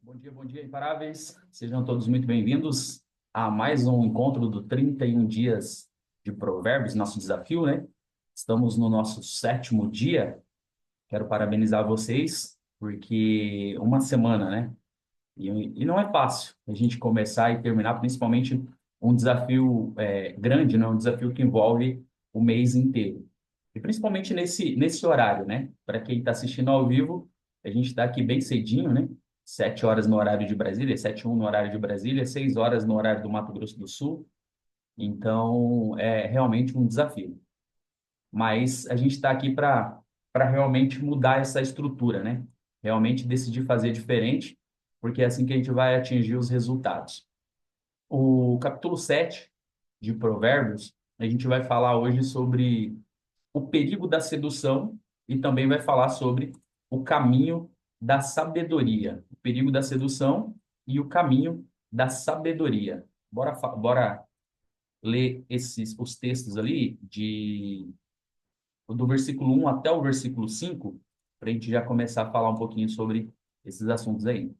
Bom dia, imparáveis. Sejam todos muito bem-vindos a mais um encontro do 31 dias de Provérbios, nosso desafio, né? Estamos no nosso sétimo dia. Quero parabenizar vocês, porque uma semana, né? E não é fácil a gente começar e terminar, principalmente um desafio grande, né? Um desafio que envolve o mês inteiro. E principalmente nesse horário, né? Para quem está assistindo ao vivo, a gente está aqui bem cedinho, né? 7 horas no horário de Brasília, 7h01 no horário de Brasília, 6 horas no horário do Mato Grosso do Sul. Então, é realmente um desafio. Mas a gente está aqui para realmente mudar essa estrutura, né? Realmente decidir fazer diferente, porque é assim que a gente vai atingir os resultados. O capítulo 7 de Provérbios, a gente vai falar hoje sobre o perigo da sedução e também vai falar sobre o caminho da sabedoria. O perigo da sedução e o caminho da sabedoria. Bora ler os textos ali do versículo 1 até o versículo 5, para a gente já começar a falar um pouquinho sobre esses assuntos aí.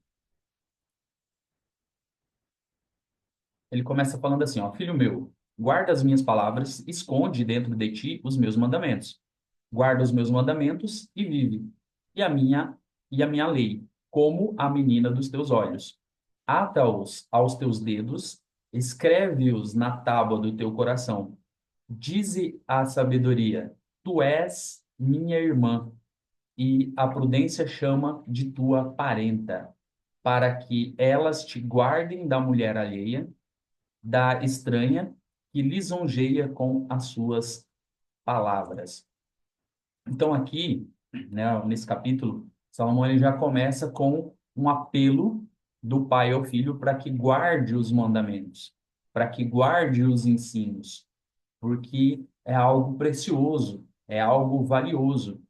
Ele começa falando assim, ó, filho meu, guarda as minhas palavras, esconde dentro de ti os meus mandamentos. Guarda os meus mandamentos e vive. E a minha lei, como a menina dos teus olhos. Ata-os aos teus dedos, escreve-os na tábua do teu coração. Dize a sabedoria: tu és minha irmã, e a prudência chama de tua parenta, para que elas te guardem da mulher alheia, da estranha, que lisonjeia com as suas palavras. Então, aqui, né, nesse capítulo, Salomão ele já começa com um apelo do pai ao filho para que guarde os mandamentos, para que guarde os ensinos, porque é algo precioso, é algo valioso,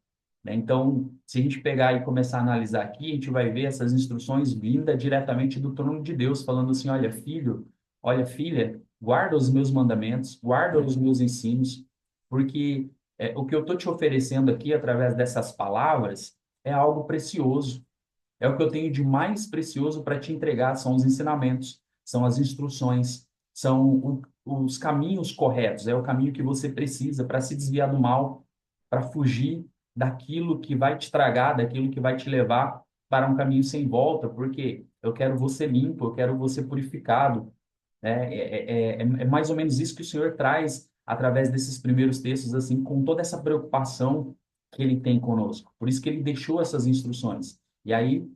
né? Então, se a gente pegar e começar a analisar aqui, a gente vai ver essas instruções vindas diretamente do trono de Deus, falando assim: olha, filho, olha, filha, guarda os meus mandamentos, guarda os meus ensinos, porque o que eu estou te oferecendo aqui, através dessas palavras, é algo precioso. É o que eu tenho de mais precioso para te entregar, são os ensinamentos, são as instruções, são os caminhos corretos, é o caminho que você precisa para se desviar do mal, para fugir daquilo que vai te tragar, daquilo que vai te levar para um caminho sem volta, porque eu quero você limpo, eu quero você purificado, né? É mais ou menos isso que o Senhor traz através desses primeiros textos, assim, com toda essa preocupação que ele tem conosco. Por isso que ele deixou essas instruções. E aí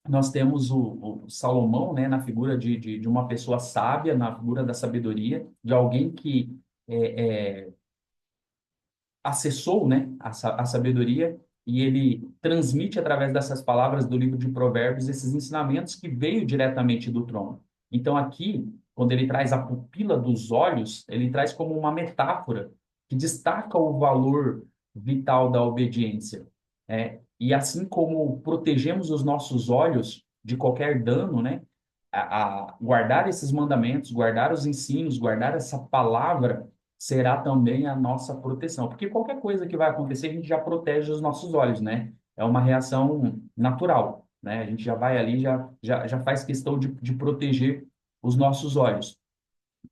nós temos o Salomão, né, na figura de uma pessoa sábia, na figura da sabedoria, de alguém que acessou, né, a sabedoria, e ele transmite através dessas palavras do livro de Provérbios esses ensinamentos que veio diretamente do trono. Então aqui, quando ele traz a pupila dos olhos, ele traz como uma metáfora que destaca o valor vital da obediência. E assim como protegemos os nossos olhos de qualquer dano, né, a guardar esses mandamentos, guardar os ensinos, guardar essa palavra será também a nossa proteção. Porque qualquer coisa que vai acontecer, a gente já protege os nossos olhos, né? É uma reação natural, né? A gente já vai ali, já faz questão de proteger os nossos olhos.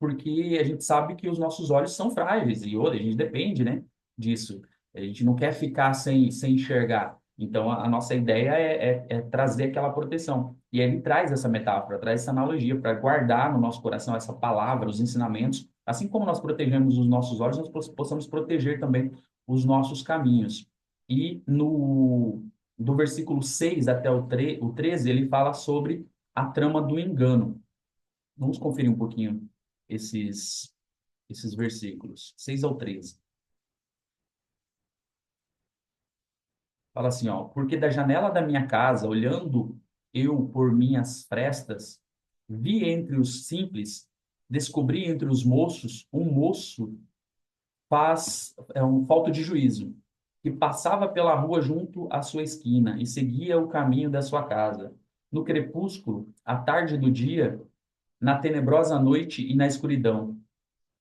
Porque a gente sabe que os nosros olhos são frágeis e outra, a gente depende, né, disso. A gente não quer ficar sem enxergar. Então, a nossa ideia é trazer aquela proteção. E ele traz essa metáfora, traz essa analogia para guardar no nosso coração essa palavra, os ensinamentos. Assim como nós protegemos os nossos olhos, nós possamos proteger também os nossos caminhos. E do versículo 6 até o 13, ele fala sobre a trama do engano. Vamos conferir um pouquinho esses, esses versículos, 6 ao 13. Fala assim, ó, porque da janela da minha casa, olhando eu por minhas frestas, vi entre os simples, descobri entre os moços um moço um falto de juízo, que passava pela rua junto à sua esquina e seguia o caminho da sua casa. No crepúsculo, à tarde do dia, na tenebrosa noite e na escuridão.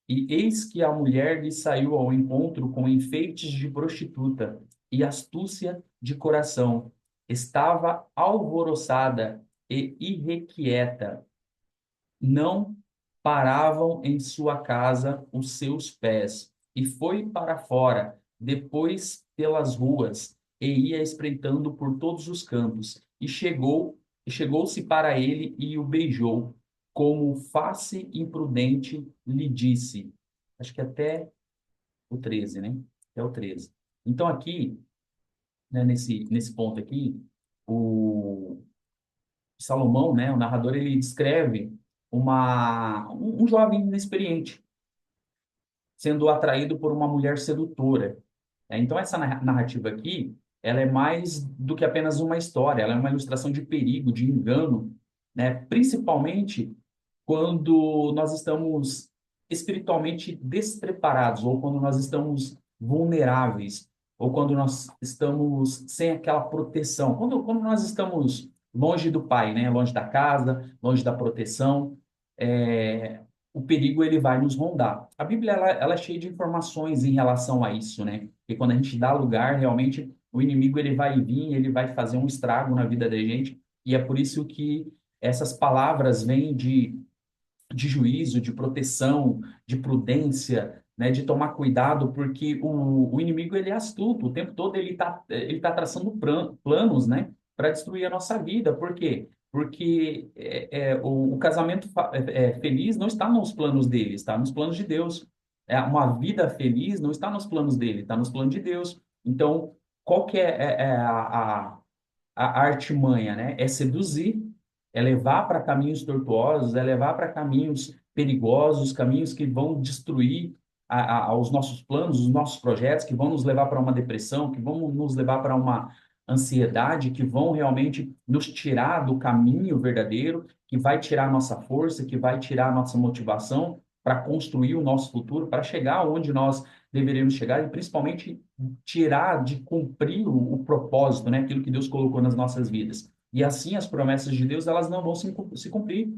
E eis que a mulher lhe saiu ao encontro com enfeites de prostituta e astúcia de coração. Estava alvoroçada e irrequieta, não paravam em sua casa os seus pés, e foi para fora, depois pelas ruas, e ia espreitando por todos os campos, e chegou-se para ele e o beijou, como face imprudente lhe disse. Acho que até o 13, né? Até o 13. Então aqui, né, nesse ponto aqui, o Salomão, né, o narrador, ele descreve um jovem inexperiente sendo atraído por uma mulher sedutora. Então, essa narrativa aqui, ela é mais do que apenas uma história, ela é uma ilustração de perigo, de engano, né? Principalmente quando nós estamos espiritualmente despreparados, ou quando nós estamos vulneráveis, ou quando nós estamos sem aquela proteção, quando nós estamos longe do pai, né? Longe da casa, longe da proteção, é, o perigo ele vai nos rondar. A Bíblia ela é cheia de informações em relação a isso, né? E quando a gente dá lugar, realmente o inimigo ele vai vir, ele vai fazer um estrago na vida da gente, e é por isso que essas palavras vêm de juízo, de proteção, de prudência, né, de tomar cuidado, porque o inimigo ele é astuto, o tempo todo ele tá traçando planos, né, para destruir a nossa vida. Por quê? Porque o casamento feliz não está nos planos dele, está nos planos de Deus. Uma vida feliz não está nos planos dele, está nos planos de Deus. Então, qual que a artimanha, né? É seduzir, é levar para caminhos tortuosos, é levar para caminhos perigosos, caminhos que vão destruir os nossos planos, os nossos projetos, que vão nos levar para uma depressão, que vão nos levar para uma ansiedade, que vão realmente nos tirar do caminho verdadeiro, que vai tirar a nossa força, que vai tirar a nossa motivação para construir o nosso futuro, para chegar onde nós deveríamos chegar e principalmente tirar de cumprir o propósito, né? Aquilo que Deus colocou nas nossas vidas. E assim as promessas de Deus elas não vão se cumprir,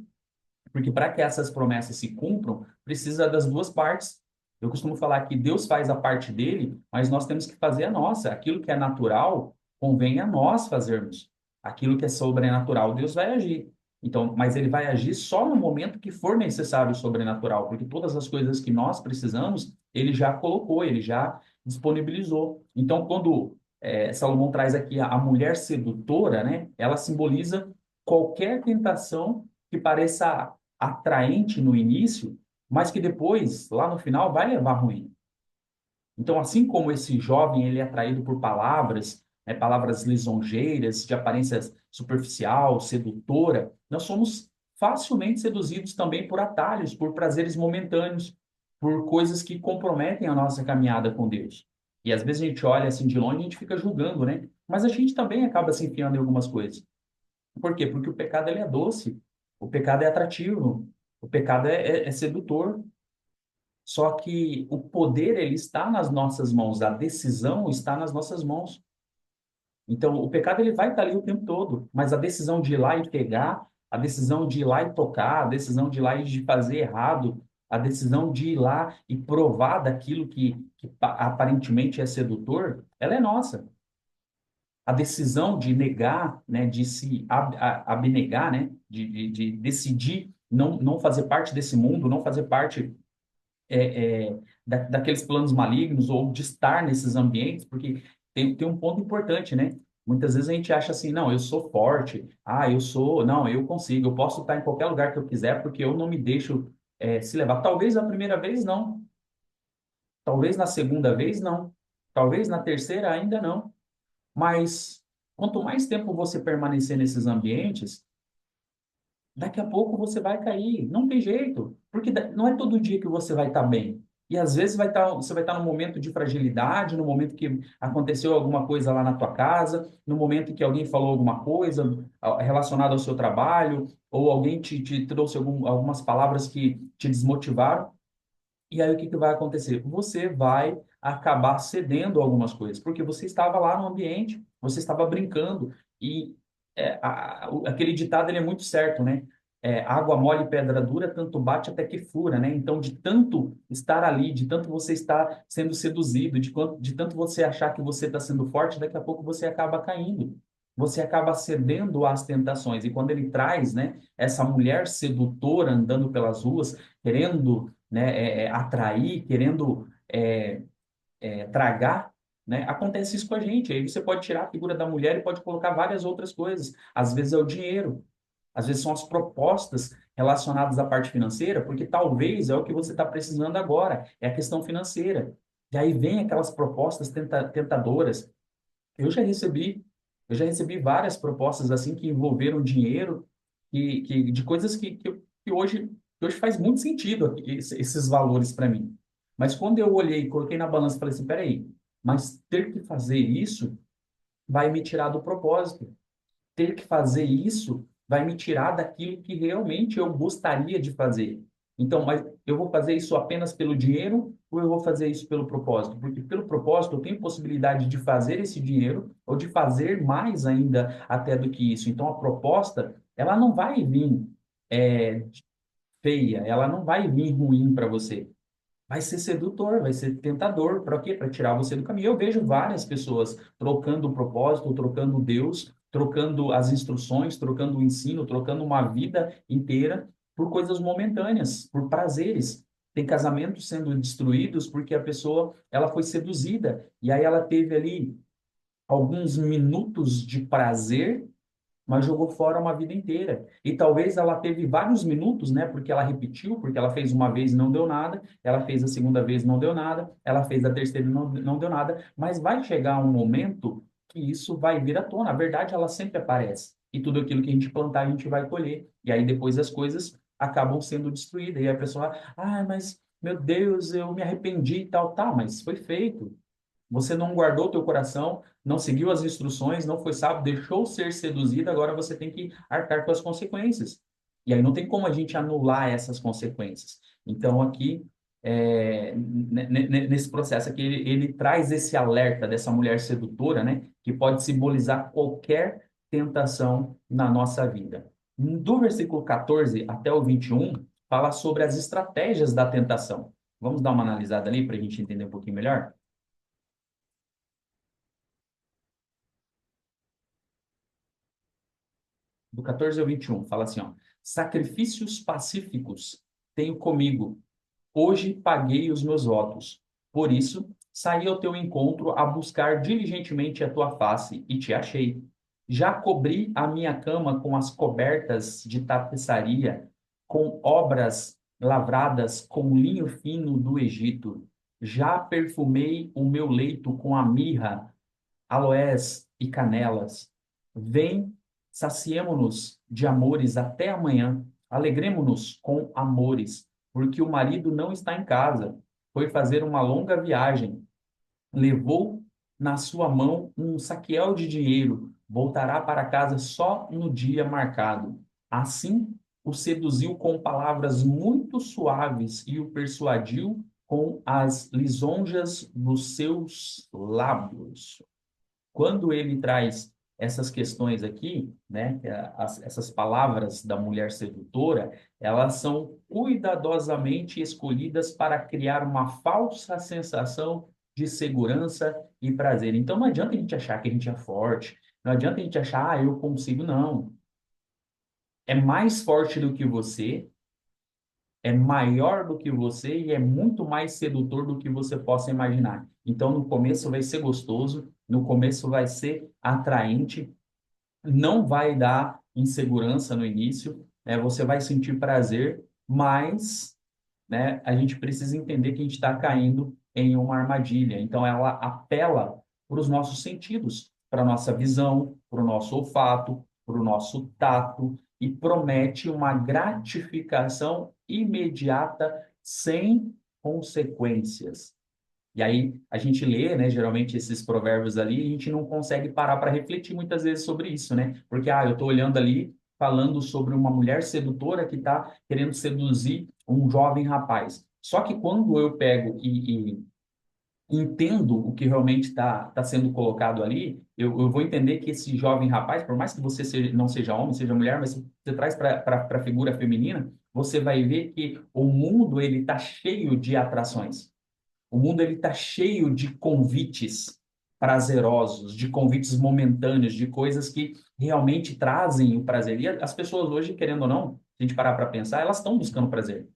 porque para que essas promessas se cumpram, precisa das duas partes. Eu costumo falar que Deus faz a parte dele, mas nós temos que fazer a nossa. Aquilo que é natural, convém a nós fazermos. Aquilo que é sobrenatural, Deus vai agir. Então, mas ele vai agir só no momento que for necessário o sobrenatural, porque todas as coisas que nós precisamos, ele já colocou, ele já disponibilizou. Então, quando Salomão traz aqui a mulher sedutora, né? Ela simboliza qualquer tentação que pareça atraente no início, mas que depois, lá no final, vai levar ruim. Então, assim como esse jovem ele é atraído por palavras, né, palavras lisonjeiras, de aparência superficial, sedutora, nós somos facilmente seduzidos também por atalhos, por prazeres momentâneos, por coisas que comprometem a nossa caminhada com Deus. E às vezes a gente olha assim de longe e a gente fica julgando, né? Mas a gente também acaba se enfiando em algumas coisas. Por quê? Porque o pecado ele é doce, o pecado é atrativo, o pecado é sedutor. Só que o poder ele está nas nossas mãos, a decisão está nas nossas mãos. Então, o pecado ele vai estar ali o tempo todo, mas a decisão de ir lá e pegar, a decisão de ir lá e tocar, a decisão de ir lá e de fazer errado, a decisão de ir lá e provar daquilo que aparentemente é sedutor, ela é nossa. A decisão de negar, né, de se abnegar, né, de decidir não fazer parte desse mundo, não fazer parte daqueles planos malignos ou de estar nesses ambientes, porque tem um ponto importante, né? Muitas vezes a gente acha assim, não, eu sou forte, não, eu consigo, eu posso estar em qualquer lugar que eu quiser porque eu não me deixo se levar. Talvez a primeira vez não, talvez na segunda vez não, talvez na terceira ainda não, mas quanto mais tempo você permanecer nesses ambientes, daqui a pouco você vai cair, não tem jeito, porque não é todo dia que você vai estar bem. E às vezes você vai estar num momento de fragilidade, no momento que aconteceu alguma coisa lá na tua casa, no momento que alguém falou alguma coisa relacionada ao seu trabalho, ou alguém te trouxe algumas palavras que te desmotivaram. E aí o que vai acontecer? Você vai acabar cedendo a algumas coisas, porque você estava lá no ambiente, você estava brincando, e aquele ditado ele é muito certo, né? Água mole e pedra dura, tanto bate até que fura, né? Então, de tanto estar ali, de tanto você estar sendo seduzido, de tanto você achar que você está sendo forte, daqui a pouco você acaba caindo. você acaba cedendo às tentações. E quando ele traz, né, essa mulher sedutora andando pelas ruas, querendo, né, atrair, querendo tragar, né, acontece isso com a gente. Aí você pode tirar a figura da mulher e pode colocar várias outras coisas. Às vezes é o dinheiro, às vezes são as propostas relacionadas à parte financeira, porque talvez é o que você está precisando agora, é a questão financeira. E aí vem aquelas propostas tentadoras. Eu já recebi, eu já recebi várias propostas assim que envolveram dinheiro de coisas que hoje faz muito sentido esses valores para mim. Mas quando eu olhei, coloquei na balança e falei assim, peraí, mas ter que fazer isso vai me tirar do propósito. Ter que fazer isso vai me tirar daquilo que realmente eu gostaria de fazer. Então, mas eu vou fazer isso apenas pelo dinheiro ou eu vou fazer isso pelo propósito? Porque pelo propósito eu tenho possibilidade de fazer esse dinheiro ou de fazer mais ainda até do que isso. Então, a proposta, ela não vai vir é, feia, ela não vai vir ruim para você, vai ser sedutor, vai ser tentador. Para quê? Para tirar você do caminho. Eu vejo várias pessoas trocando o propósito, trocando Deus, trocando as instruções, trocando o ensino, trocando uma vida inteira por coisas momentâneas, por prazeres. Tem casamentos sendo destruídos porque a pessoa ela foi seduzida e aí ela teve ali alguns minutos de prazer, mas jogou fora uma vida inteira. E talvez ela teve vários minutos, né? Porque ela repetiu, porque ela fez uma vez e não deu nada, ela fez a segunda vez e não deu nada, ela fez a terceira e não deu nada, mas vai chegar um momento que isso vai vir à tona. A verdade, ela sempre aparece. E tudo aquilo que a gente plantar, a gente vai colher. E aí depois as coisas acabam sendo destruídas. E a pessoa, mas meu Deus, eu me arrependi e tal. Tá, mas foi feito. Você não guardou o teu coração, não seguiu as instruções, não foi sábio, deixou ser seduzido, agora você tem que arcar com as consequências. E aí não tem como a gente anular essas consequências. Então, aqui, nesse processo aqui, ele traz esse alerta dessa mulher sedutora, né, que pode simbolizar qualquer tentação na nossa vida. Do versículo 14 até o 21, fala sobre as estratégias da tentação. Vamos dar uma analisada ali para a gente entender um pouquinho melhor? Do 14 ao 21, fala assim, ó, sacrifícios pacíficos tenho comigo, hoje paguei os meus votos. Por isso, saí ao teu encontro a buscar diligentemente a tua face e te achei. Já cobri a minha cama com as cobertas de tapeçaria, com obras lavradas com linho fino do Egito. Já perfumei o meu leito com a mirra, aloés e canelas. Vem, saciemo-nos de amores até amanhã, alegremo-nos com amores, porque o marido não está em casa, foi fazer uma longa viagem, levou na sua mão um saqueal de dinheiro, voltará para casa só no dia marcado. Assim, o seduziu com palavras muito suaves e o persuadiu com as lisonjas dos seus lábios. Quando ele traz essas questões aqui, né, essas palavras da mulher sedutora, elas são cuidadosamente escolhidas para criar uma falsa sensação de segurança e prazer. Então não adianta a gente achar que a gente é forte, não adianta a gente achar, eu consigo, não. É mais forte do que você, é maior do que você e é muito mais sedutor do que você possa imaginar. Então, no começo vai ser gostoso, no começo vai ser atraente, não vai dar insegurança no início, né? Você vai sentir prazer, mas, né, a gente precisa entender que a gente está caindo em uma armadilha. Então, ela apela para os nossos sentidos, para a nossa visão, para o nosso olfato, para o nosso tato, e promete uma gratificação imediata, sem consequências. E aí a gente lê, né, geralmente esses provérbios ali, e a gente não consegue parar para refletir muitas vezes sobre isso, né? Porque, eu estou olhando ali, falando sobre uma mulher sedutora que está querendo seduzir um jovem rapaz. Só que quando eu pego e entendo o que realmente está sendo colocado ali, eu vou entender que esse jovem rapaz, por mais que você não seja homem, seja mulher, mas se você traz para a figura feminina, você vai ver que o mundo ele está cheio de atrações. O mundo ele está cheio de convites. prazerosos, de convites momentâneos, de coisas que realmente trazem o prazer. E as pessoas hoje, querendo ou não, se a gente parar para pensar, elas estão buscando prazer.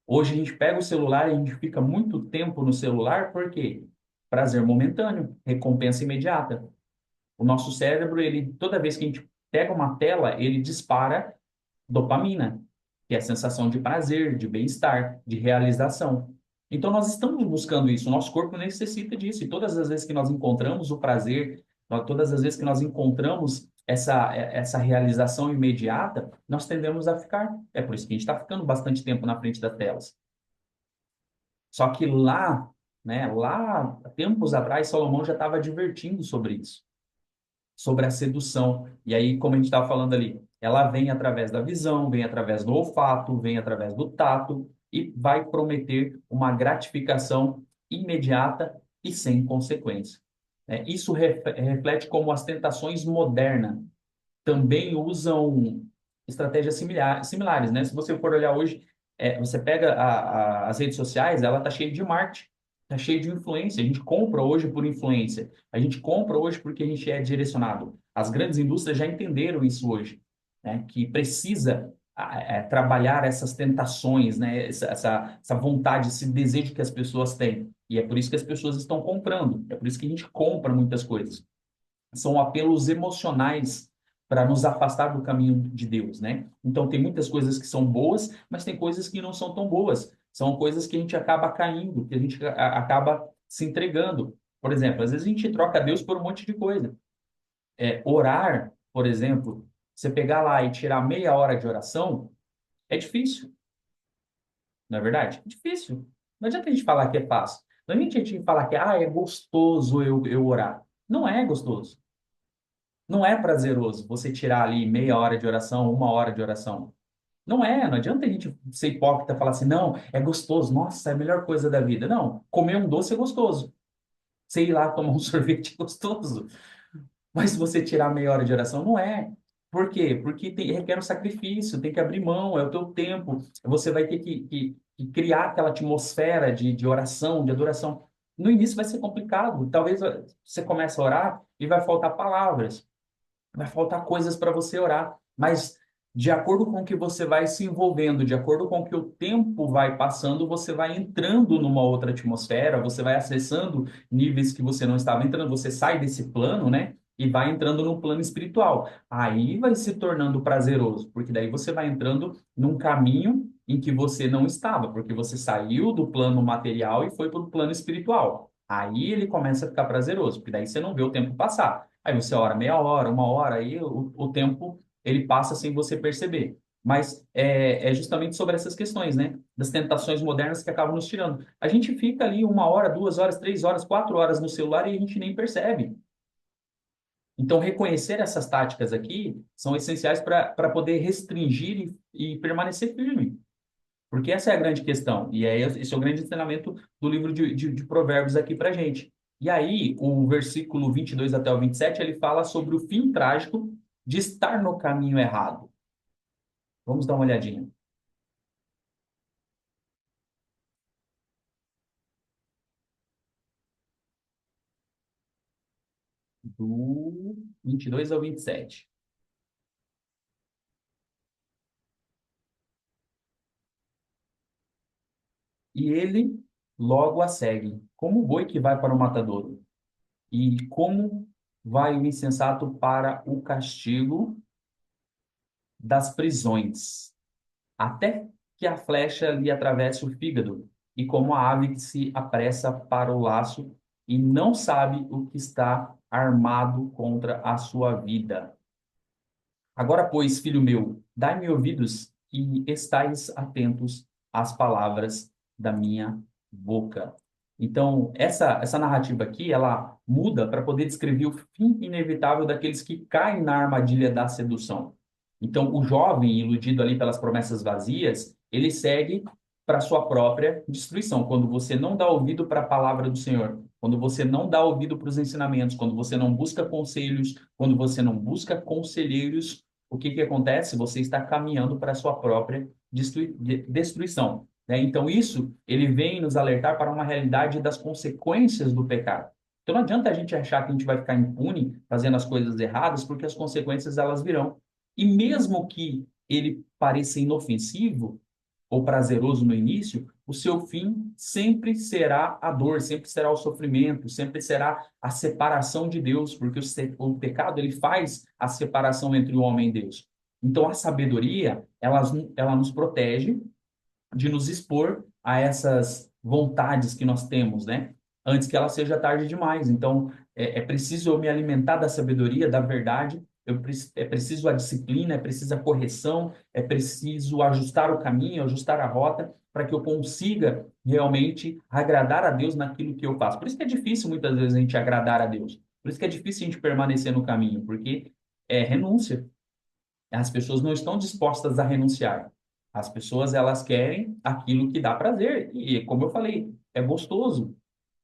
Hoje a gente pega o celular e a gente fica muito tempo no celular, por quê? Prazer momentâneo, recompensa imediata. O nosso cérebro, ele, toda vez que a gente pega uma tela, ele dispara dopamina, que é a sensação de prazer, de bem-estar, de realização. Então, nós estamos buscando isso, o nosso corpo necessita disso. E todas as vezes que nós encontramos o prazer, todas as vezes que nós encontramos essa realização imediata, nós tendemos a ficar. É por isso que a gente está ficando bastante tempo na frente das telas. Só que lá, né, lá, tempos atrás, Salomão já estava advertindo sobre isso, sobre a sedução. E aí, como a gente estava falando ali, ela vem através da visão, vem através do olfato, vem através do tato e vai prometer uma gratificação imediata e sem consequência. Isso reflete como as tentações modernas também usam estratégias similares, né? Se você for olhar hoje, você pega as redes sociais, ela está cheia de marketing, está cheia de influência. A gente compra hoje por influência, a gente compra hoje porque a gente é direcionado. As grandes indústrias já entenderam isso hoje, né? Que precisa trabalhar essas tentações, né? Essa vontade, esse desejo que as pessoas têm. E é por isso que as pessoas estão comprando, é por isso que a gente compra muitas coisas. São apelos emocionais para nos afastar do caminho de Deus, né? Então tem muitas coisas que são boas, mas tem coisas que não são tão boas. São coisas que a gente acaba caindo, que a gente acaba se entregando. Por exemplo, às vezes a gente troca Deus por um monte de coisa. Orar, por exemplo, você pegar lá e tirar meia hora de oração, é difícil, não é verdade? É difícil. Não adianta a gente falar que é fácil. Não adianta a gente falar que é gostoso eu orar. Não é gostoso. Não é prazeroso você tirar ali meia hora de oração, uma hora de oração. Não é, não adianta a gente ser hipócrita e falar assim, não, é gostoso, nossa, é a melhor coisa da vida. Não, comer um doce é gostoso. Sei lá, tomar um sorvete é gostoso. Mas se você tirar meia hora de oração, não é. Por quê? Porque requer um sacrifício, tem que abrir mão, é o teu tempo. Você vai ter que criar aquela atmosfera de oração, de adoração. No início vai ser complicado. Talvez você comece a orar e vai faltar palavras. Vai faltar coisas para você orar, mas de acordo com o que você vai se envolvendo, de acordo com o que o tempo vai passando, você vai entrando numa outra atmosfera, você vai acessando níveis que você não estava entrando, você sai desse plano, né? E vai entrando no plano espiritual. Aí vai se tornando prazeroso, porque daí você vai entrando num caminho em que você não estava, porque você saiu do plano material e foi para o plano espiritual. Aí ele começa a ficar prazeroso, porque daí você não vê o tempo passar. Aí você ora meia hora, uma hora, aí o tempo ele passa sem você perceber. Mas é justamente sobre essas questões, né? Das tentações modernas que acabam nos tirando. A gente fica ali uma hora, 2 horas, 3 horas, 4 horas no celular e a gente nem percebe. Então, reconhecer essas táticas aqui são essenciais para poder restringir e permanecer firme. Porque essa é a grande questão. E esse é o grande ensinamento do livro de Provérbios aqui para gente. E aí, o versículo 22 até o 27, ele fala sobre o fim trágico de estar no caminho errado. Vamos dar uma olhadinha. Do 22 ao 27. E ele logo a segue, como o boi que vai para o matadouro. E como vai o insensato para o castigo das prisões, até que a flecha lhe atravesse o fígado, e como a ave que se apressa para o laço e não sabe o que está armado contra a sua vida. Agora, pois, filho meu, dai-me ouvidos e estais atentos às palavras da minha boca. Então, essa narrativa aqui, ela muda para poder descrever o fim inevitável daqueles que caem na armadilha da sedução. Então, o jovem, iludido ali pelas promessas vazias, ele segue para sua própria destruição. Quando você não dá ouvido para a palavra do Senhor, quando você não dá ouvido para os ensinamentos, quando você não busca conselhos, quando você não busca conselheiros, o que que acontece? Você está caminhando para a sua própria destruição, né? Então, isso, ele vem nos alertar para uma realidade das consequências do pecado. Então não adianta a gente achar que a gente vai ficar impune fazendo as coisas erradas, porque as consequências elas virão. E mesmo que ele pareça inofensivo ou prazeroso no início, o seu fim sempre será a dor, sempre será o sofrimento, sempre será a separação de Deus, porque o pecado ele faz a separação entre o homem e Deus. Então a sabedoria, ela nos protege de nos expor a essas vontades que nós temos, né? Antes que ela seja tarde demais. Então, é preciso eu me alimentar da sabedoria, da verdade, é preciso a disciplina, é preciso a correção, é preciso ajustar o caminho, ajustar a rota, para que eu consiga realmente agradar a Deus naquilo que eu faço. Por isso que é difícil muitas vezes a gente agradar a Deus. Por isso que é difícil a gente permanecer no caminho, porque é renúncia. As pessoas não estão dispostas a renunciar. As pessoas, elas querem aquilo que dá prazer. E, como eu falei, é gostoso.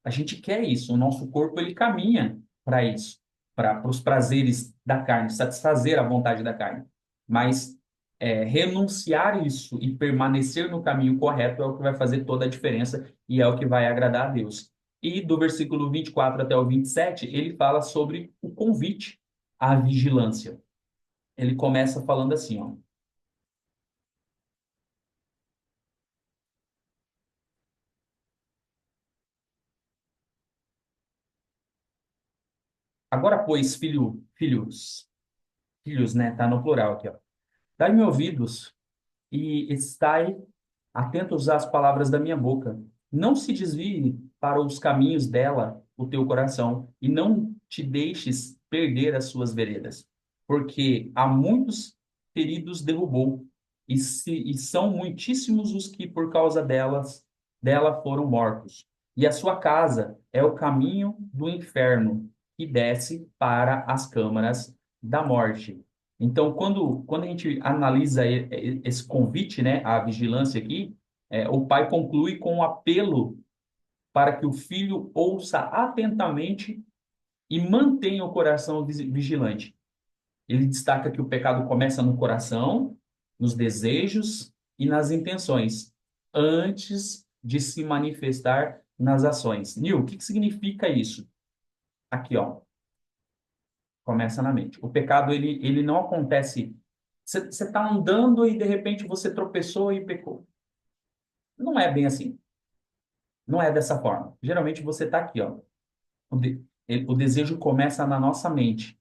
A gente quer isso. O nosso corpo, ele caminha para isso, para os prazeres da carne, satisfazer a vontade da carne. Mas renunciar isso e permanecer no caminho correto é o que vai fazer toda a diferença e é o que vai agradar a Deus. E do versículo 24 até o 27, ele fala sobre o convite à vigilância. Ele começa falando assim, ó. Agora, pois, filhos, né? Tá no plural aqui, ó. Dai-me ouvidos e estai atentos às palavras da minha boca. Não se desvie para os caminhos dela o teu coração e não te deixes perder as suas veredas, porque há muitos feridos derrubou e são muitíssimos os que por causa dela foram mortos. E a sua casa é o caminho do inferno que desce para as câmaras da morte. Então, quando a gente analisa esse convite, né, à vigilância aqui, o pai conclui com um apelo para que o filho ouça atentamente e mantenha o coração vigilante. Ele destaca que o pecado começa no coração, nos desejos e nas intenções, antes de se manifestar nas ações. Nil, o que significa isso? Aqui, ó, começa na mente. O pecado, ele não acontece. Você está andando e de repente você tropeçou e pecou. Não é bem assim. Não é dessa forma. Geralmente você está aqui, ó. O desejo começa na nossa mente.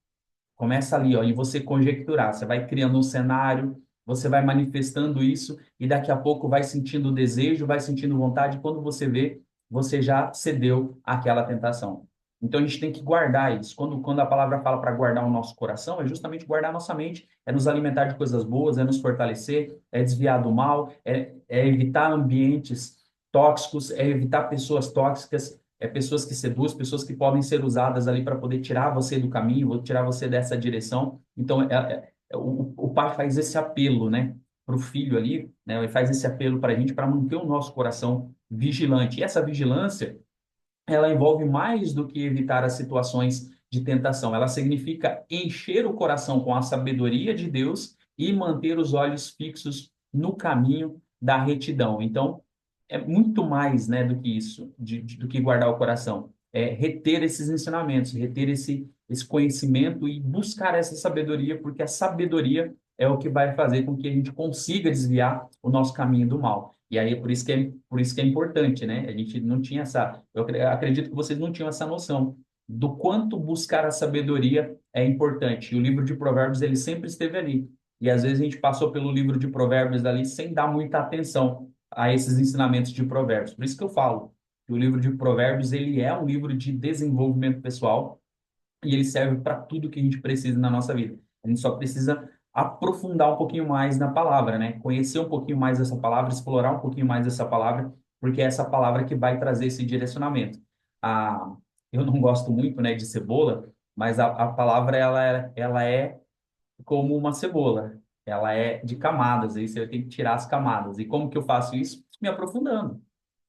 Começa ali, ó, em você conjecturar. Você vai criando um cenário, você vai manifestando isso e daqui a pouco vai sentindo o desejo, vai sentindo vontade. Quando você vê, você já cedeu àquela tentação. Então a gente tem que guardar isso. Quando a palavra fala para guardar o nosso coração, é justamente guardar a nossa mente, é nos alimentar de coisas boas, é nos fortalecer, é desviar do mal, é evitar ambientes tóxicos, é evitar pessoas tóxicas, pessoas que seduzem, pessoas que podem ser usadas ali para poder tirar você do caminho, tirar você dessa direção. Então, o pai faz esse apelo, né, para o filho ali, né, ele faz esse apelo para a gente para manter o nosso coração vigilante. E essa vigilância, ela envolve mais do que evitar as situações de tentação. Ela significa encher o coração com a sabedoria de Deus e manter os olhos fixos no caminho da retidão. Então, é muito mais, né, do que isso, do que guardar o coração. É reter esses ensinamentos, reter esse conhecimento e buscar essa sabedoria, porque a sabedoria é o que vai fazer com que a gente consiga desviar o nosso caminho do mal. E aí, por isso que é importante, né? A gente não tinha essa. Acredito que vocês não tinham essa noção do quanto buscar a sabedoria é importante. E o livro de Provérbios, ele sempre esteve ali. E às vezes a gente passou pelo livro de Provérbios ali sem dar muita atenção a esses ensinamentos de Provérbios. Por isso que eu falo que o livro de Provérbios, ele é um livro de desenvolvimento pessoal e ele serve para tudo que a gente precisa na nossa vida. A gente só precisa aprofundar um pouquinho mais na palavra, né? Conhecer um pouquinho mais essa palavra, explorar um pouquinho mais essa palavra, porque é essa palavra que vai trazer esse direcionamento. Ah, eu não gosto muito, né, de cebola, mas a palavra ela é como uma cebola. Ela é de camadas, aí você tem que tirar as camadas. E como que eu faço isso? Me aprofundando.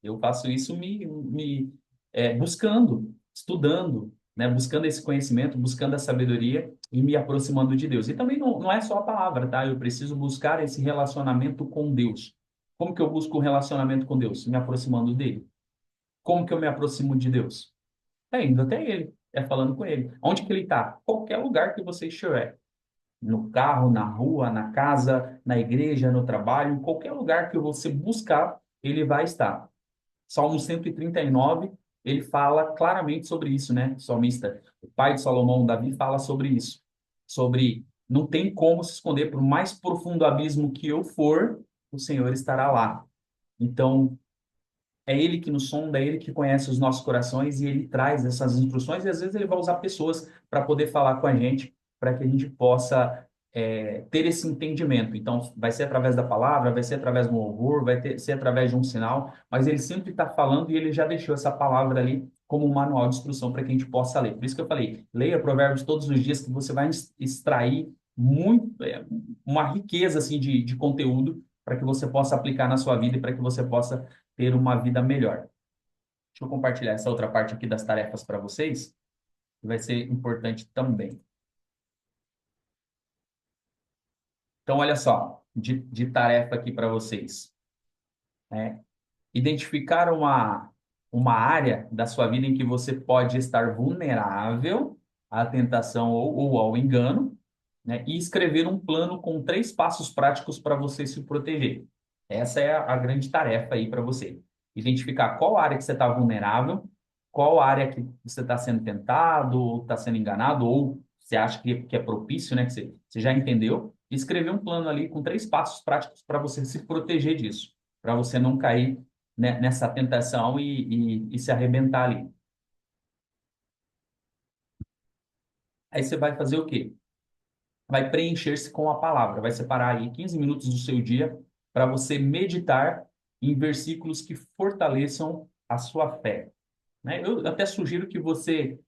Eu faço isso buscando, estudando, né? Buscando esse conhecimento, buscando a sabedoria e me aproximando de Deus. E também não é só a palavra, tá? Eu preciso buscar esse relacionamento com Deus. Como que eu busco o relacionamento com Deus? Me aproximando dele. Como que eu me aproximo de Deus? É indo até ele, é falando com ele. Onde que ele está? Qualquer lugar que você estiver. No carro, na rua, na casa, na igreja, no trabalho, em qualquer lugar que você buscar, ele vai estar. Salmo 139, ele fala claramente sobre isso, né? O salmista, o pai de Salomão, Davi, fala sobre isso. Sobre não tem como se esconder, por mais profundo abismo que eu for, o Senhor estará lá. Então, é Ele que nos sonda, é Ele que conhece os nossos corações e Ele traz essas instruções e às vezes Ele vai usar pessoas para poder falar com a gente, para que a gente possa ter esse entendimento. Então, vai ser através da palavra, vai ser através do louvor, ser através de um sinal, mas Ele sempre está falando e Ele já deixou essa palavra ali como um manual de instrução para que a gente possa ler. Por isso que eu falei, leia Provérbios todos os dias que você vai extrair muito, uma riqueza assim de conteúdo para que você possa aplicar na sua vida e para que você possa ter uma vida melhor. Deixa eu compartilhar essa outra parte aqui das tarefas para vocês, que vai ser importante também. Então, olha só, de tarefa aqui para vocês. Né? Identificar uma área da sua vida em que você pode estar vulnerável à tentação ou ao engano, né? E escrever um plano com 3 passos práticos para você se proteger. Essa é a grande tarefa aí para você. Identificar qual área que você está vulnerável, qual área que você está sendo tentado, ou está sendo enganado, ou você acha que é propício, né? Que você já entendeu. E escrever um plano ali com 3 passos práticos para você se proteger disso, para você não cair, né, nessa tentação e se arrebentar ali. Aí você vai fazer o quê? Vai preencher-se com a palavra, vai separar aí 15 minutos do seu dia para você meditar em versículos que fortaleçam a sua fé, né? Eu até sugiro que você,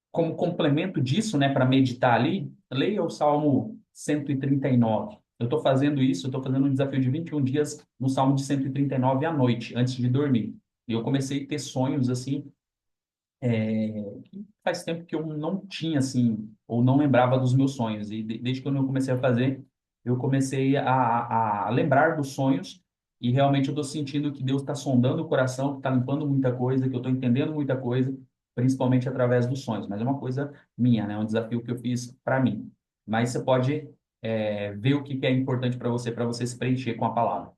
como complemento disso, né, para meditar ali, leia o Salmo 139. Eu estou fazendo isso, eu estou fazendo um desafio de 21 dias no Salmo de 139 à noite, antes de dormir. E eu comecei a ter sonhos assim, que faz tempo que eu não tinha, assim, ou não lembrava dos meus sonhos. E desde que eu não comecei a fazer, eu comecei a lembrar dos sonhos e realmente eu estou sentindo que Deus está sondando o coração, que está limpando muita coisa, que eu estou entendendo muita coisa, principalmente através dos sonhos. Mas é uma coisa minha, né? Um desafio que eu fiz para mim. Mas você pode ver o que que é importante para você se preencher com a palavra.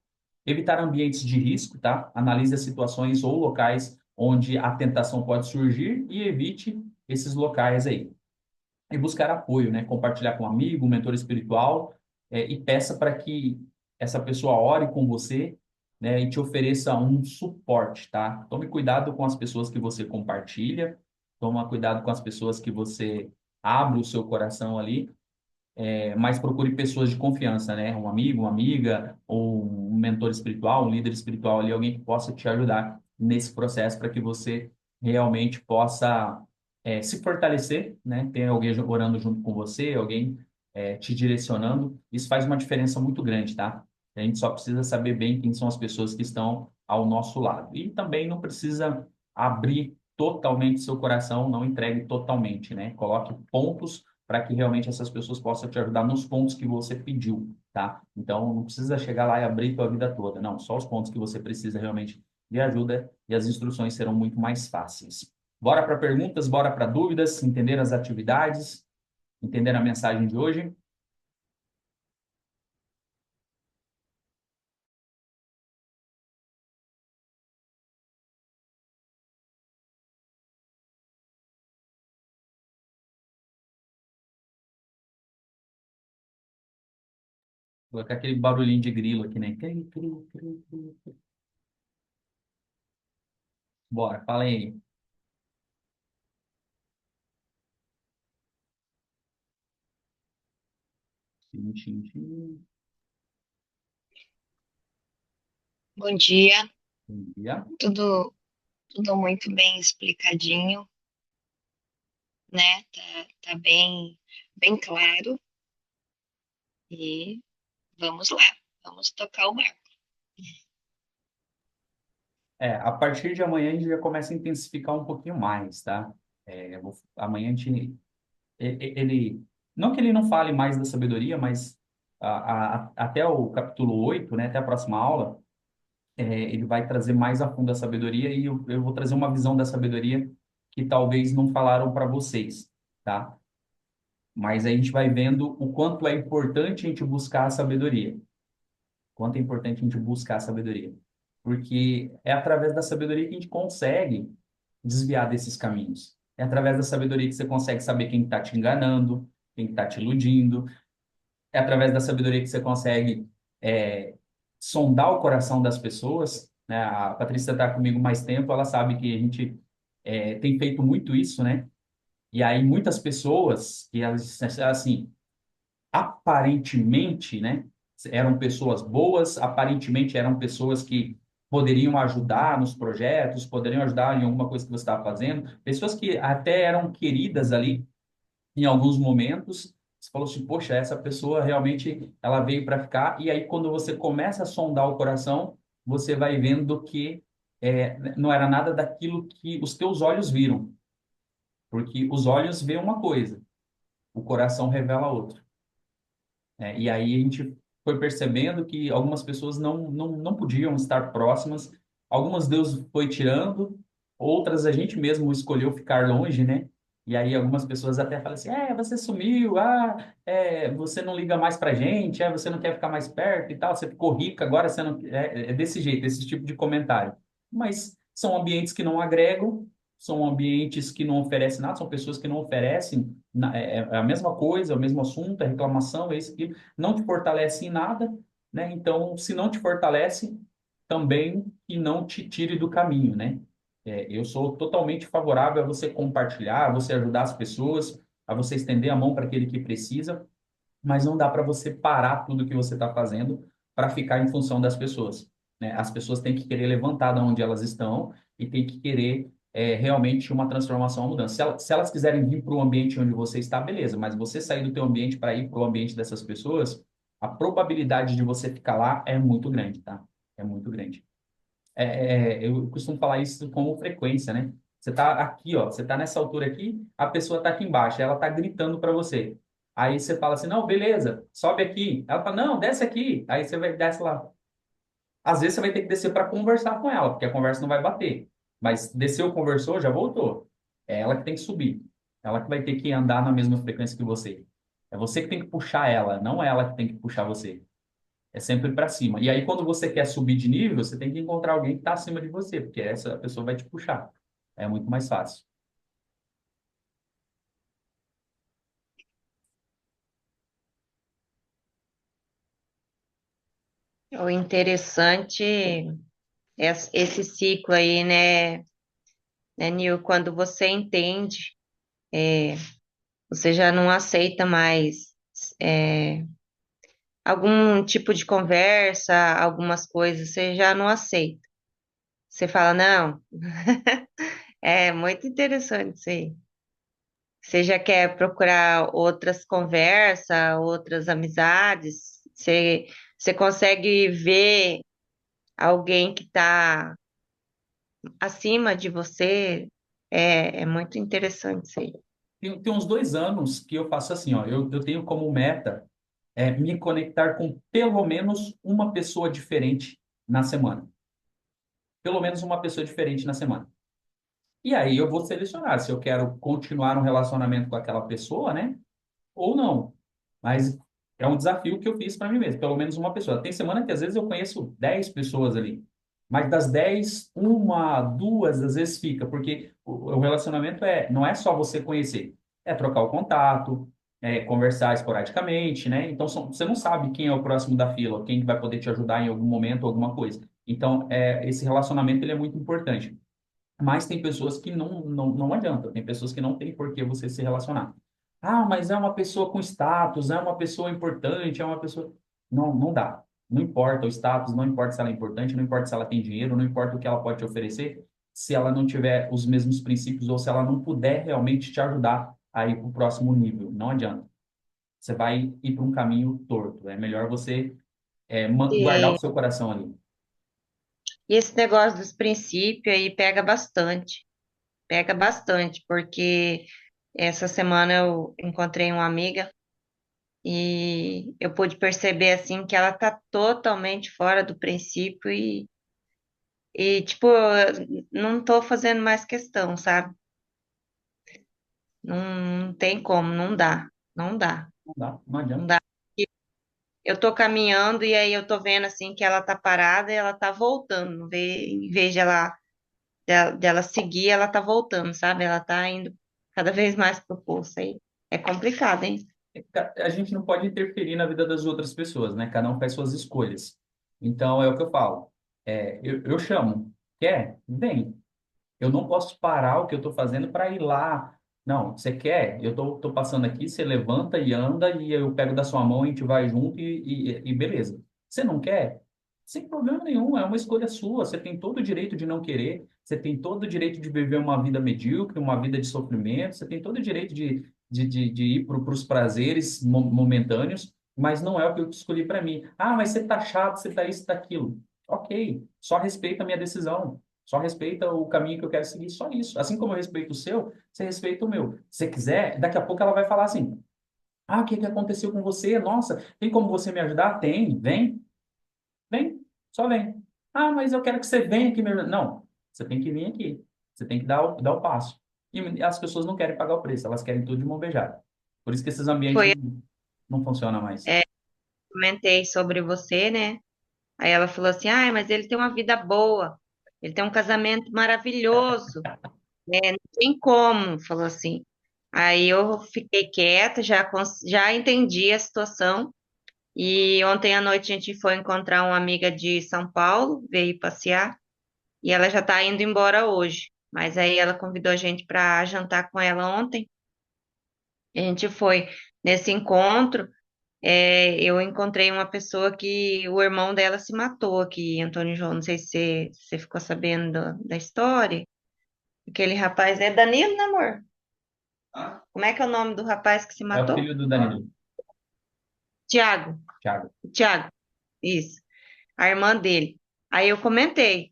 Evitar ambientes de risco, tá? Analise as situações ou locais onde a tentação pode surgir e evite esses locais aí. E buscar apoio, né? Compartilhar com um amigo, um mentor espiritual, e peça para que essa pessoa ore com você, né? E te ofereça um suporte, tá? Tome cuidado com as pessoas que você compartilha, toma cuidado com as pessoas que você abre o seu coração ali, mas procure pessoas de confiança, né? Um amigo, uma amiga, ou um mentor espiritual, um líder espiritual ali, alguém que possa te ajudar nesse processo para que você realmente possa se fortalecer, né? Ter alguém orando junto com você, alguém te direcionando. Isso faz uma diferença muito grande, tá? A gente só precisa saber bem quem são as pessoas que estão ao nosso lado. E também não precisa abrir totalmente seu coração, não entregue totalmente, né? Coloque pontos para que realmente essas pessoas possam te ajudar nos pontos que você pediu, tá? Então, não precisa chegar lá e abrir tua vida toda, não. Só os pontos que você precisa realmente de ajuda e as instruções serão muito mais fáceis. Bora para perguntas, bora para dúvidas, entender as atividades, entender a mensagem de hoje. Vou colocar aquele barulhinho de grilo aqui, né? Cri, cri, cri, cri. Bora, fala aí. Tchim, tchim, tchim. Bom dia, Bom dia. tudo, tudo muito bem explicadinho, né? Tá bem claro e vamos lá, vamos tocar o barco. A partir de amanhã a gente já começa a intensificar um pouquinho mais, tá? Amanhã a gente ele, não que ele não fale mais da sabedoria, mas até o capítulo 8, né, até a próxima aula, ele vai trazer mais a fundo a sabedoria e eu vou trazer uma visão da sabedoria que talvez não falaram para vocês, tá? Mas a gente vai vendo o quanto é importante a gente buscar a sabedoria. Quanto é importante a gente buscar a sabedoria. Porque é através da sabedoria que a gente consegue desviar desses caminhos. É através da sabedoria que você consegue saber quem está te enganando, quem está te iludindo. É através da sabedoria que você consegue sondar o coração das pessoas, né? A Patrícia está comigo mais tempo, ela sabe que a gente tem feito muito isso, né? E aí muitas pessoas que elas assim aparentemente, né, eram pessoas boas, aparentemente eram pessoas que poderiam ajudar nos projetos, poderiam ajudar em alguma coisa que você estava fazendo, pessoas que até eram queridas ali em alguns momentos. Você falou assim, poxa, essa pessoa realmente ela veio para ficar. E aí quando você começa a sondar o coração, você vai vendo que não era nada daquilo que os teus olhos viram, porque os olhos veem uma coisa, o coração revela outra. E aí a gente foi percebendo que algumas pessoas não podiam estar próximas, algumas Deus foi tirando, outras a gente mesmo escolheu ficar longe, né? E aí algumas pessoas até falam assim, você sumiu, você não liga mais pra gente, você não quer ficar mais perto e tal, você ficou rica, agora você não... É desse jeito, esse tipo de comentário. Mas são ambientes que não agregam, são ambientes que não oferecem nada, são pessoas que não oferecem é a mesma coisa, é o mesmo assunto, é reclamação, é isso, aquilo, não te fortalece em nada, né? Então, se não te fortalece, também que não te tire do caminho, né? Eu sou totalmente favorável a você compartilhar, a você ajudar as pessoas, a você estender a mão para aquele que precisa, mas não dá para você parar tudo que você está fazendo para ficar em função das pessoas, né? As pessoas têm que querer levantar de onde elas estão e têm que querer realmente uma transformação, uma mudança. Se elas quiserem vir para o ambiente onde você está, beleza, mas você sair do teu ambiente para ir para o ambiente dessas pessoas, a probabilidade de você ficar lá é muito grande, tá? É muito grande. Eu costumo falar isso com frequência, né? Você tá aqui, ó, você tá nessa altura aqui, a pessoa tá aqui embaixo, ela tá gritando para você. Aí você fala assim, não, beleza, sobe aqui. Ela fala, não, desce aqui. Aí você vai desce lá. Às vezes você vai ter que descer para conversar com ela, porque a conversa não vai bater. Mas desceu, conversou, já voltou. É ela que tem que subir. Ela que vai ter que andar na mesma frequência que você. É você que tem que puxar ela, não é ela que tem que puxar você. É sempre para cima. E aí, quando você quer subir de nível, você tem que encontrar alguém que está acima de você, porque essa pessoa vai te puxar. É muito mais fácil. O interessante é esse ciclo aí, né, Nil? Quando você entende, você já não aceita mais é, algum tipo de conversa, algumas coisas, você já não aceita. Você fala, não, é muito interessante isso aí. Você já quer procurar outras conversas, outras amizades, você consegue ver alguém que está acima de você, é muito interessante isso aí. Tem uns 2 anos que eu faço assim, ó, eu tenho como meta me conectar com pelo menos uma pessoa diferente na semana. Pelo menos uma pessoa diferente na semana. E aí eu vou selecionar se eu quero continuar um relacionamento com aquela pessoa, né? Ou não. Mas é um desafio que eu fiz para mim mesmo, pelo menos uma pessoa. Tem semana que às vezes eu conheço 10 pessoas ali, mas das 10 uma, duas, às vezes fica, porque o relacionamento não é só você conhecer, é trocar o contato, conversar esporadicamente, né? Então você não sabe quem é o próximo da fila, quem vai poder te ajudar em algum momento, alguma coisa. Então, esse relacionamento ele é muito importante. Mas tem pessoas que não adianta, tem pessoas que não tem por que você se relacionar. Ah, mas é uma pessoa com status, é uma pessoa importante, é uma pessoa. Não, não dá. Não importa o status, não importa se ela é importante, não importa se ela tem dinheiro, não importa o que ela pode te oferecer, se ela não tiver os mesmos princípios ou se ela não puder realmente te ajudar a ir para o próximo nível. Não adianta. Você vai ir para um caminho torto. É melhor você guardar o E, seu coração ali. e esse negócio dos princípios aí pega bastante, porque essa semana eu encontrei uma amiga e eu pude perceber assim que ela tá totalmente fora do princípio e tipo, eu não tô fazendo mais questão, sabe? Não tem como, não dá, não dá, Não dá, não não adianta. dá. Eu tô caminhando e aí eu tô vendo assim que ela tá parada e ela tá voltando. Em vez dela seguir, ela tá voltando, sabe? Ela tá indo cada vez mais pro poço aí. É complicado, hein? A gente não pode interferir na vida das outras pessoas, né? Cada um faz suas escolhas. Então, é o que eu falo. Eu chamo. Quer? Vem. Eu não posso parar o que eu estou fazendo para ir lá. Não, você quer? Eu tô passando aqui, você levanta e anda, e eu pego da sua mão e a gente vai junto e beleza. Você não quer? Sem problema nenhum, é uma escolha sua. Você tem todo o direito de não querer, você tem todo o direito de viver uma vida medíocre, uma vida de sofrimento, você tem todo o direito de ir para os prazeres momentâneos, mas não é o que eu escolhi para mim. Ah, mas você tá chato, você tá isso, tá aquilo. Ok, só respeita a minha decisão. Só respeita o caminho que eu quero seguir, só isso. Assim como eu respeito o seu, você respeita o meu. Se você quiser, daqui a pouco ela vai falar assim: Ah, o que que aconteceu com você? Nossa, tem como você me ajudar? Tem, vem, vem, só vem. Ah, mas eu quero que você venha aqui me ajudar. Não, você tem que vir aqui. Você tem que dar o passo. E as pessoas não querem pagar o preço, elas querem tudo de mão beijada. Por isso que esses ambientes Foi, não funcionam mais. é, comentei sobre você, né? Aí ela falou assim: ai, mas ele tem uma vida boa, ele tem um casamento maravilhoso, né? Não tem como, falou assim. Aí eu fiquei quieta, já entendi a situação. E ontem à noite a gente foi encontrar uma amiga de São Paulo, veio passear, e ela já tá indo embora hoje. Mas aí ela convidou a gente para jantar com ela ontem. A gente foi nesse encontro. Eu encontrei uma pessoa que o irmão dela se matou aqui, Antônio João. Não sei se você ficou sabendo da história. Aquele rapaz é Danilo, né, amor? Como é que é o nome do rapaz que se É o matou? filho do Danilo, Tiago. Thiago. Tiago, isso. A irmã dele. Aí eu comentei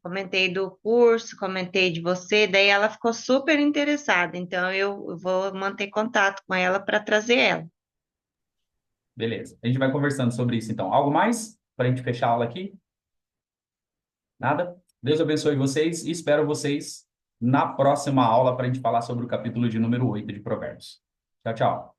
do curso, comentei de você, daí ela ficou super interessada. Então eu vou manter contato com ela para trazer ela. Beleza. A gente vai conversando sobre isso então. Algo mais para a gente fechar a aula aqui? Nada? Deus abençoe vocês e espero vocês na próxima aula para a gente falar sobre o capítulo de número 8 de Provérbios. Tchau, tchau.